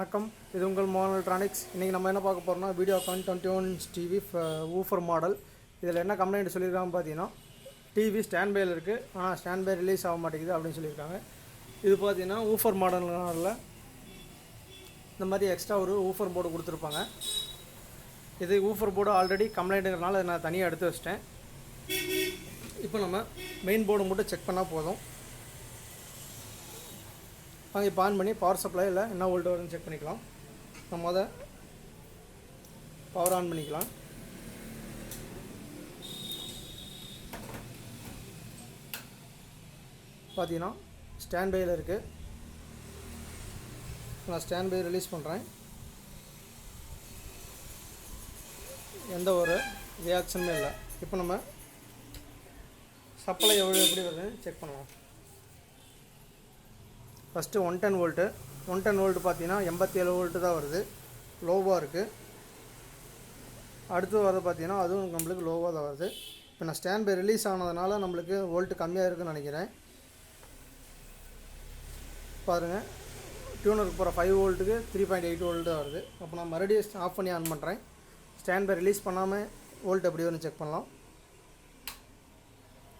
வணக்கம், இது உங்கள் mohanelectronics. இன்றைக்கி நம்ம என்ன பார்க்க போகிறோம்னா videocon 21 டிவி ஊஃபர் மாடல். இதில் என்ன கம்ப்ளைண்ட் சொல்லியிருக்காங்க பார்த்தீங்கன்னா, டிவி ஸ்டாண்ட் பையில் இருக்குது, ஆனால் ஸ்டாண்ட் பை ரிலீஸ் ஆக மாட்டேங்குது அப்படின்னு சொல்லியிருக்காங்க. இது பார்த்தீங்கன்னா ஊஃபர் மாடல்னால இந்த மாதிரி எக்ஸ்ட்ரா ஒரு ஊஃபர் போர்டு கொடுத்துருப்பாங்க. இது ஊஃபர் போர்டு ஆல்ரெடி கம்ப்ளைண்ட்டுங்கிறனால நான் தனியாக எடுத்து வச்சிட்டேன். இப்போ நம்ம மெயின் போர்டு மட்டும் செக் பண்ணால் போதும். வாங்க இப்போ ஆன் பண்ணி பவர் சப்ளையில் என்ன வோல்ட் வருதுன்னு செக் பண்ணிக்கலாம். நம்ம பவர் ஆன் பண்ணிக்கலாம். பார்த்தீங்கன்னா ஸ்டாண்ட் பையில் இருக்குது. நான் ஸ்டாண்ட் பை ரிலீஸ் பண்ணுறேன். எந்த ஒரு ரியாக்ஷனுமே இல்லை. இப்போ நம்ம சப்ளை எப்படி வருதுன்னு செக் பண்ணலாம். First 110 volt. 110 வோல்ட்டு பார்த்தீங்கன்னா 87 வோல்ட்டு தான் வருது, லோவாக இருக்குது. அடுத்து வரது பார்த்தீங்கன்னா அதுவும் நம்மளுக்கு லோவாக தான் வருது. இப்போ நான் ஸ்டாண்ட் பை ரிலீஸ் ஆனதுனால நம்மளுக்கு வோல்ட்டு கம்மியாக இருக்குதுன்னு நினைக்கிறேன். பாருங்கள், டியூனருக்கு போகிற 5 வோல்ட்டுக்கு 3.8 வோல்ட்டு வருது. அப்போ நான் மறுபடியும் ஆஃப் பண்ணி ஆன் பண்ணுறேன். ஸ்டாண்ட் பை ரிலீஸ் பண்ணாமல் வோல்ட் எப்படி வரும்னு செக் பண்ணலாம்.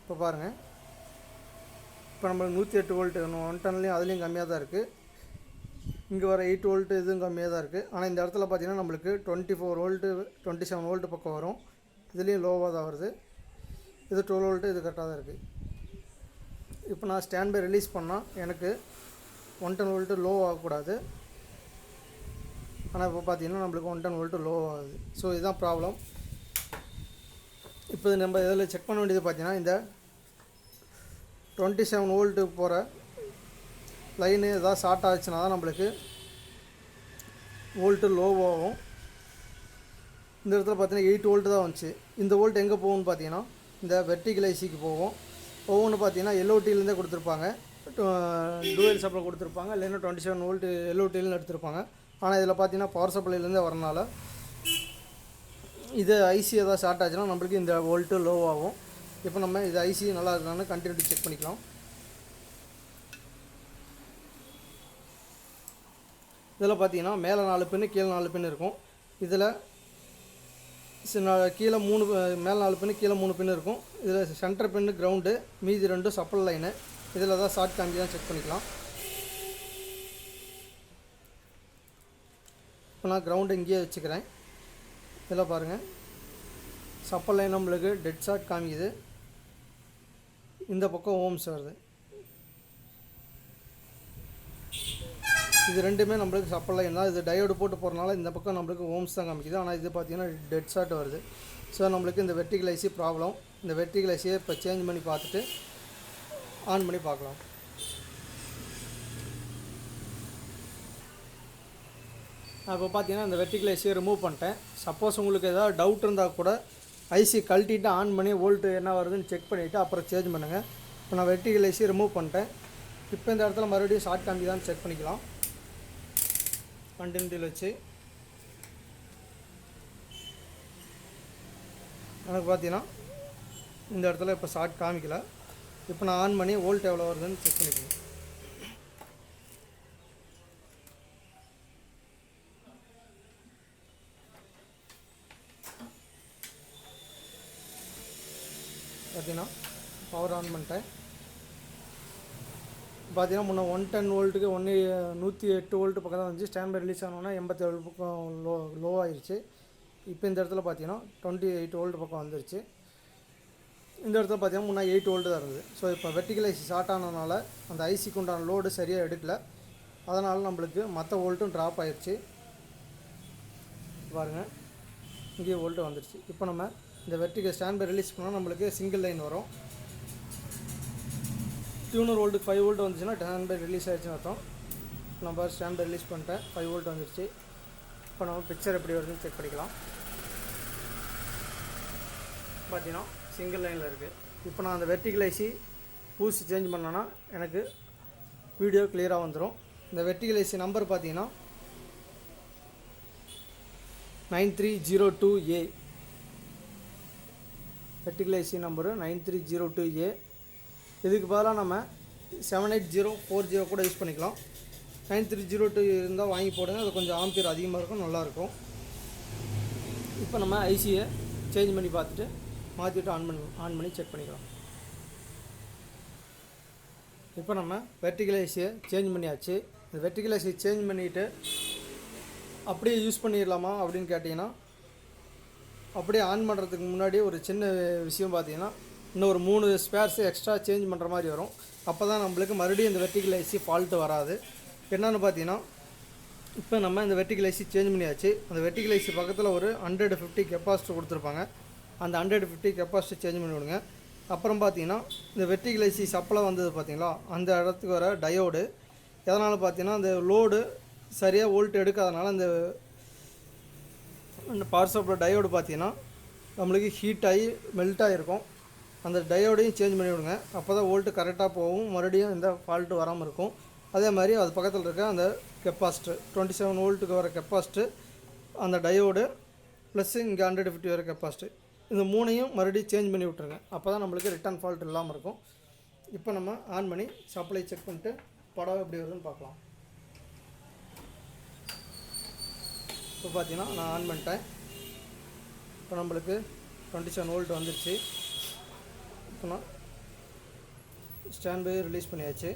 இப்போ பாருங்கள், இப்போ நம்மளுக்கு 108 வோல்ட்டு 110லேயும் அதுலேயும் கம்மியாக தான் இருக்குது. இங்கே வர 8 வோல்ட்டு இதுவும் கம்மியாக தான் இருக்குது. ஆனால் இந்த இடத்துல பார்த்திங்கன்னா நம்மளுக்கு 24 வோல்ட்டு 27 வோல்ட்டு பக்கம் வரும். இதுலேயும் லோவாக தான் வருது. இது 12 வோல்ட்டு, இது கரெக்டாக தான் இருக்குது. இப்போ நான் ஸ்டாண்ட் பை ரிலீஸ் பண்ணால் எனக்கு 110 வோல்ட்டு லோ ஆகக்கூடாது. ஆனால் இப்போ பார்த்திங்கன்னா நம்மளுக்கு 110 வோல்ட்டு லோ ஆகுது. ஸோ இதுதான் ப்ராப்ளம். இப்போ நம்ம இதில் செக் பண்ண வேண்டியது பார்த்திங்கன்னா, இந்த 27 வோல்ட்டு போகிற லைனு எதாவது ஷார்ட் ஆச்சுன்னா தான் நம்மளுக்கு வோல்ட்டு லோவாகும். இந்த இடத்துல பார்த்தீங்கன்னா 8 வோல்ட்டு தான் வந்துச்சு. இந்த வோல்ட் எங்கே போகும்னு பார்த்தீங்கன்னா இந்த வெர்டிகல் ஐசிக்கு போகும். ஒவ்வொன்று பார்த்தீங்கன்னா எல்ஓடியிலேருந்தே கொடுத்துருப்பாங்க, டூயல் சப்ளை கொடுத்துருப்பாங்க, இல்லைன்னா 27 வோல்ட்டு எல்ஓடியிலேருந்து எடுத்துருப்பாங்க. ஆனால் இதில் பார்த்தீங்கன்னா பவர் சப்ளைலேருந்தே வரனால இது ஐசி எதாவது ஷார்ட் ஆச்சுன்னா நம்மளுக்கு இந்த வோல்ட்டு லோ ஆகும். இப்போ நம்ம இது ஐசி நல்லா இருக்கான்னு கண்டினியூட்டி செக் பண்ணிக்கலாம். இதில் பார்த்தீங்கன்னா மேலே 4 பின்னு கீழே 4 பின்னு இருக்கும். இதில் கீழே 3 மேலே 4 பின்னு கீழே 3 பின்னு இருக்கும். இதில் சென்டர் பின்னு கிரவுண்டு, மீதி 2 சப்ளை லைனு. இதில் தான் ஷார்ட் காமிச்சு தான் செக் பண்ணிக்கலாம். இப்போ நான் கிரவுண்டு இங்கேயே வச்சுக்கிறேன். இதில் பாருங்கள், சப்ளை லைன் நம்மளுக்கு டெட் ஷார்ட் காமிக்குது. இந்த பக்கம் ஓம்ஸ் வருது. இது ரெண்டுமே நம்மளுக்கு சப்ளை லைன் தான். இது டயோடு போட்டு போகிறனால இந்த பக்கம் நம்மளுக்கு ஓம்ஸ் தான் காமிக்குது. ஆனால் இது பார்த்திங்கன்னா டெட் ஷார்ட் வருது. ஸோ நம்மளுக்கு இந்த வெர்டிகல் ஐசி ப்ராப்ளம். இந்த வெர்டிகல் ஐசியை இப்போ சேஞ்ச் பண்ணி பார்த்துட்டு ஆன் பண்ணி பார்க்கலாம். நான் இப்போ பார்த்தீங்கன்னா இந்த வெர்டிகல் ஐசியை ரிமூவ் பண்ணிட்டேன். சப்போஸ் உங்களுக்கு ஏதாவது டவுட் இருந்தால் கூட ஐசி கழட்டிட்டு ஆன் பண்ணி வோல்ட்டு என்ன வருதுன்னு செக் பண்ணிவிட்டு அப்புறம் சேஞ்ச் பண்ணுங்கள். இப்போ நான் வெர்டிகல் ஐசி ரிமூவ் பண்ணிட்டேன். இப்போ இந்த இடத்துல மறுபடியும் ஷார்ட் காம்பி தான் செக் பண்ணிக்கலாம். கண்டினியூட்டியில் வச்சு எனக்கு பார்த்தீங்கன்னா இந்த இடத்துல இப்போ ஷார்ட் காமிக்கல. இப்போ நான் ஆன் பண்ணி வோல்ட் எவ்வளோ வருதுன்னு செக் பண்ணிக்கலாம். பார்த்தீங்கன்னா பவர் ஆன் பண்ணிட்டேன். பார்த்தீங்கன்னா முன்னே 110 வோல்ட்டுக்கு 108 வோல்ட்டு பக்கம் தான் வந்துச்சு. ஸ்டாண்ட் பை ரிலீஸ் ஆனோன்னா 87 பக்கம் லோ ஆயிடுச்சு. இப்போ இந்த இடத்துல பார்த்தீங்கன்னா 28 வோல்ட்டு பக்கம் வந்துருச்சு. இந்த இடத்துல பார்த்தீங்கன்னா முன்னே 8 வோல்ட்டு தான் இருந்தது. ஸோ இப்போ வெர்டிகல் ஐசி ஷார்ட் ஆனதுனால அந்த ஐசிக்கு உண்டான லோடு சரியாக எடுக்கல. அதனால் நம்மளுக்கு மற்ற வோல்ட்டும் ட்ராப் ஆயிடுச்சு. பாருங்கள், இங்கேயே வோல்ட்டு வந்துடுச்சு. இப்போ நம்ம இந்த வெர்டிகல் ஸ்டாண்ட் பை ரிலீஸ் பண்ணால் நம்மளுக்கு சிங்கிள் லைன் வரும். டியூனர் வோல்ட்டுக்கு 5 வோல்ட் வந்துச்சுன்னா ஸ்டாண்ட் பை ரிலீஸ் ஆகிடுச்சுன்னு அர்த்தம். நம்ம ஸ்டாண்ட் பை ரிலீஸ் பண்ணிட்டேன், 5 வோல்ட் வந்துடுச்சு. இப்போ நம்ம பிக்சர் எப்படி வருதுன்னு செக் பண்ணிக்கலாம். பார்த்தீங்கன்னா சிங்கிள் லைனில் இருக்குது. இப்போ நான் அந்த வெர்டிகல் ஐசி பூசி சேஞ்ச் பண்ணேன்னா எனக்கு வீடியோ கிளியராக வந்துடும். இந்த வெர்டிகல் ஐசி நம்பர் பார்த்தீங்கன்னா 9302A. Vertical IC number 9302A. இதுக்கு பதிலாக நம்ம 78040 கூட யூஸ் பண்ணிக்கலாம். 9302 இருந்தால் வாங்கி போடுங்க. அது கொஞ்சம் ஆம்பியர் அதிகமாக இருக்கும், நல்லாயிருக்கும். இப்போ நம்ம ஐசியை சேஞ்ச் பண்ணி பார்த்துட்டு மாற்றிட்டு ஆன் பண்ணி செக் பண்ணிக்கலாம். இப்போ நம்ம வெர்டிகல் ஐசியை சேஞ்ச் பண்ணியாச்சு. இந்த வெர்டிகல் ஐசியை சேஞ்ச் பண்ணிவிட்டு அப்படியே யூஸ் பண்ணிடலாமா அப்படின்னு கேட்டிங்கன்னா, அப்படியே ஆன் பண்ணுறதுக்கு முன்னாடி ஒரு சின்ன விஷயம் பார்த்தீங்கன்னா, இன்னும் ஒரு 3 ஸ்பேர்ஸ் எக்ஸ்ட்ரா சேஞ்ச் பண்ணுற மாதிரி வரும். அப்போ தான் நம்மளுக்கு மறுபடியும் இந்த வெர்டிகல் ஐசி ஃபால்ட்டு வராது. என்னென்னு பார்த்தீங்கன்னா, இப்போ நம்ம இந்த வெர்டிகல் ஐசி சேஞ்ச் பண்ணியாச்சு. அந்த வெர்டிகல் ஐசி பக்கத்தில் ஒரு 150 கெப்பாசிட்டர் கொடுத்துருப்பாங்க. அந்த 150 கெப்பாசிட்டி சேஞ்ச் பண்ணி விடுங்க. அப்புறம் பார்த்தீங்கன்னா, இந்த வெர்டிகல் ஐசி சப்ளை வந்தது பார்த்தீங்களா, அந்த இடத்துக்கு வர டயோடு எதனால் பார்த்தீங்கன்னா, அந்த லோடு சரியாக வோல்ட் எடுக்காதனால அந்த பவர் சப்ளை டயோடு பார்த்தீங்கன்னா நம்மளுக்கு ஹீட் ஆகி மெல்ட் ஆகிருக்கும். அந்த டயோடையும் சேஞ்ச் பண்ணி விடுங்க. அப்போ தான் வோல்ட்டு கரெக்டாக போகும், மறுபடியும் இந்த ஃபால்ட்டு வராமல் இருக்கும். அதே மாதிரி அது பக்கத்தில் இருக்க அந்த கெப்பாசிட்டர் 27 வோல்ட்டுக்கு வர கெப்பாசிட்டர், அந்த டயோடு ப்ளஸ் இங்கே 150 வர கெப்பாசிட்டர், இந்த 3ஐயும் மறுபடியும் சேஞ்ச் பண்ணி விட்டுருங்க. அப்போ தான் நம்மளுக்கு ரிட்டர்ன் ஃபால்ட் இல்லாமல் இருக்கும். இப்போ நம்ம ஆன் பண்ணி சப்ளை செக் பண்ணிட்டு படம் எப்படி வருதுன்னு பார்க்கலாம். இப்போ பார்த்தீங்கன்னா நான் ஆன் பண்ணிட்டேன். இப்போ நம்மளுக்கு 27 வோல்ட் வந்துருச்சு. இப்போ நான் ஸ்டாண்ட் பை ரிலீஸ் பண்ணியாச்சு.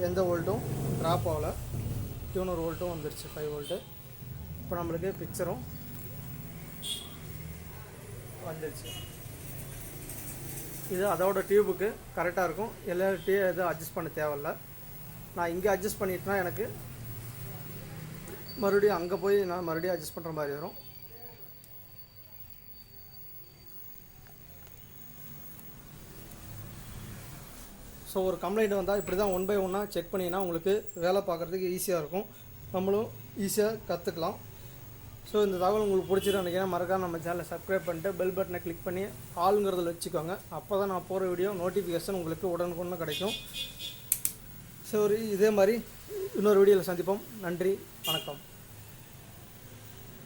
எந்த வோல்ட்டும் ட்ராப் ஆகலை, டியூனர் வோல்ட்டும் வந்துருச்சு 5 வோல்ட்டு. இப்போ நம்மளுக்கு பிக்சரும் வந்துருச்சு. இது அதோட டியூபுக்கு கரெக்டாக இருக்கும். எல்லார்ட்டையும் எதுவும் அட்ஜஸ்ட் பண்ண தேவையில்லை. நான் இங்கே அட்ஜஸ்ட் பண்ணிட்டேன்னா எனக்கு மறுபடியும் அங்கே போய் நான் மறுபடியும் அட்ஜஸ்ட் பண்ணுற மாதிரி வரும். ஸோ ஒரு கம்ப்ளைண்ட் வந்தால் இப்படி தான் 1 by 1 செக் பண்ணிங்கன்னா உங்களுக்கு வேலை பார்க்குறதுக்கு ஈஸியாக இருக்கும், நம்மளும் ஈஸியாக கற்றுக்கலாம். ஸோ இந்த தகவல் உங்களுக்கு பிடிச்சிருக்கு நினைக்கிறேன். மறக்காம நம்ம சேனலை சப்ஸ்கிரைப் பண்ணிட்டு பெல் பட்டனை கிளிக் பண்ணி ஆளுங்கிறதுல வச்சுக்கோங்க. அப்போ தான் நான் போகிற வீடியோ நோட்டிஃபிகேஷன் உங்களுக்கு உடனுக்குடன் கிடைக்கும். ஸோ இதே மாதிரி இன்னொரு வீடியோவில் சந்திப்போம். நன்றி, வணக்கம்.